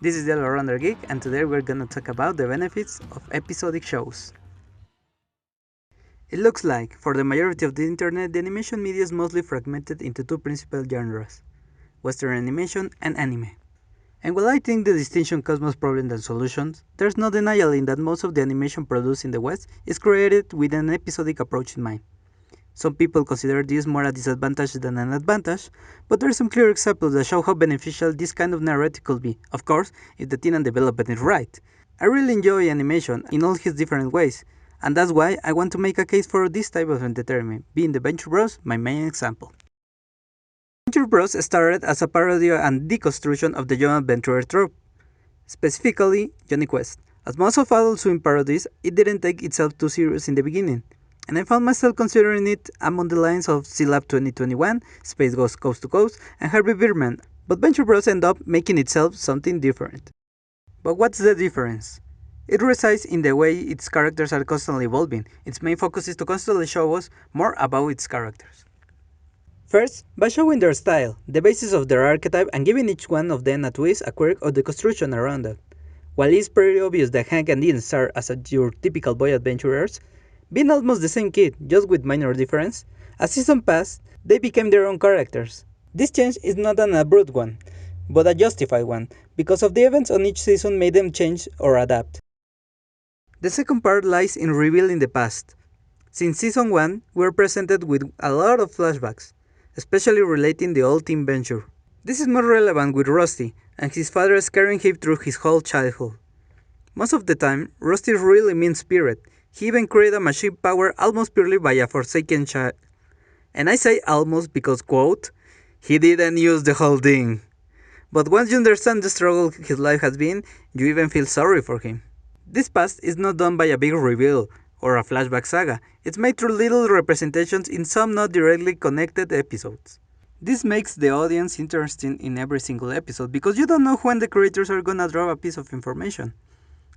This is the All-Rounder Geek, and today we're gonna talk about the benefits of episodic shows. It looks like, for the majority of the internet, the animation media is mostly fragmented into two principal genres, Western animation and anime. And while I think the distinction causes more problems than solutions, there's no denying that most of the animation produced in the West is created with an episodic approach in mind. Some people consider this more a disadvantage than an advantage, but there are some clear examples that show how beneficial this kind of narrative could be, of course, if the team and development is right. I really enjoy animation in all its different ways, and that's why I want to make a case for this type of entertainment, being the Venture Bros my main example. Venture Bros started as a parody and deconstruction of the young adventurer trope, specifically Johnny Quest. As most of Adult Swim parodies, it didn't take itself too serious in the beginning, and I found myself considering it among the lines of C-Lab 2021, Space Ghost Coast to Coast, and Harvey Birdman, but Venture Bros ended up making itself something different. But what's the difference? It resides in the way its characters are constantly evolving. Its main focus is to constantly show us more about its characters. First, by showing their style, the basis of their archetype, and giving each one of them a twist, a quirk, or the construction around it. While it's pretty obvious that Hank and Dean start as your typical boy adventurers, being almost the same kid, just with minor difference, as season passed, they became their own characters. This change is not an abrupt one, but a justified one, because of the events on each season made them change or adapt. The second part lies in revealing the past. Since season 1, we were presented with a lot of flashbacks, especially relating the old team Venture. This is more relevant with Rusty, and his father carrying him through his whole childhood. Most of the time, Rusty is really mean-spirited. He even created a machine powered almost purely by a forsaken child. And I say almost because, quote, he didn't use the whole thing. But once you understand the struggle his life has been, you even feel sorry for him. This past is not done by a big reveal or a flashback saga. It's made through little representations in some not directly connected episodes. This makes the audience interested in every single episode because you don't know when the creators are gonna drop a piece of information.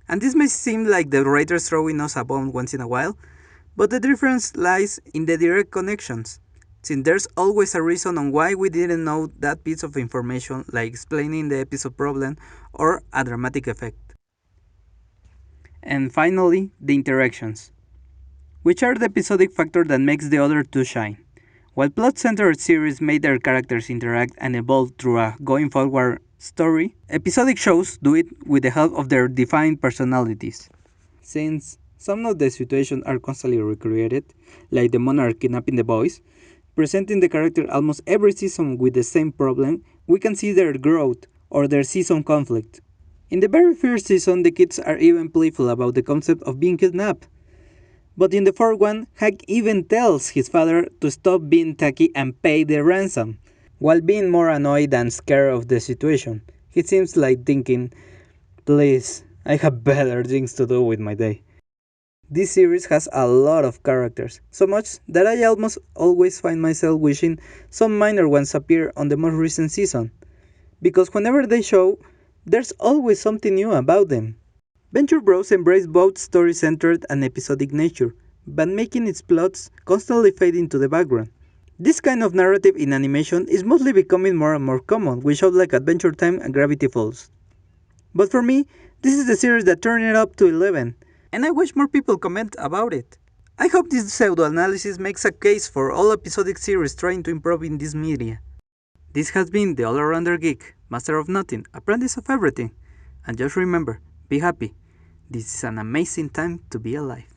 And this may seem like the writers throwing us a bone once in a while, but the difference lies in the direct connections, since there's always a reason on why we didn't know that piece of information, like explaining the episode problem or a dramatic effect. And finally, the interactions, which are the episodic factor that makes the other two shine. While plot-centered series made their characters interact and evolve through a going-forward story, episodic shows do it with the help of their defined personalities. Since some of the situations are constantly recreated, like the monarch kidnapping the boys, presenting the character almost every season with the same problem, we can see their growth or their season conflict. In the very first season, the kids are even playful about the concept of being kidnapped. But in the fourth one, Hank even tells his father to stop being tacky and pay the ransom. While being more annoyed than scared of the situation, he seems like thinking, please, I have better things to do with my day. This series has a lot of characters, so much that I almost always find myself wishing some minor ones appear on the most recent season, because whenever they show, there's always something new about them. Venture Bros embrace both story-centered and episodic nature, but making its plots constantly fade into the background. This kind of narrative in animation is mostly becoming more and more common with shows like Adventure Time and Gravity Falls. But for me, this is the series that turned it up to 11, and I wish more people comment about it. I hope this pseudo-analysis makes a case for all episodic series trying to improve in this media. This has been the All-Rounder Geek, Master of Nothing, Apprentice of Everything. And just remember, be happy. This is an amazing time to be alive.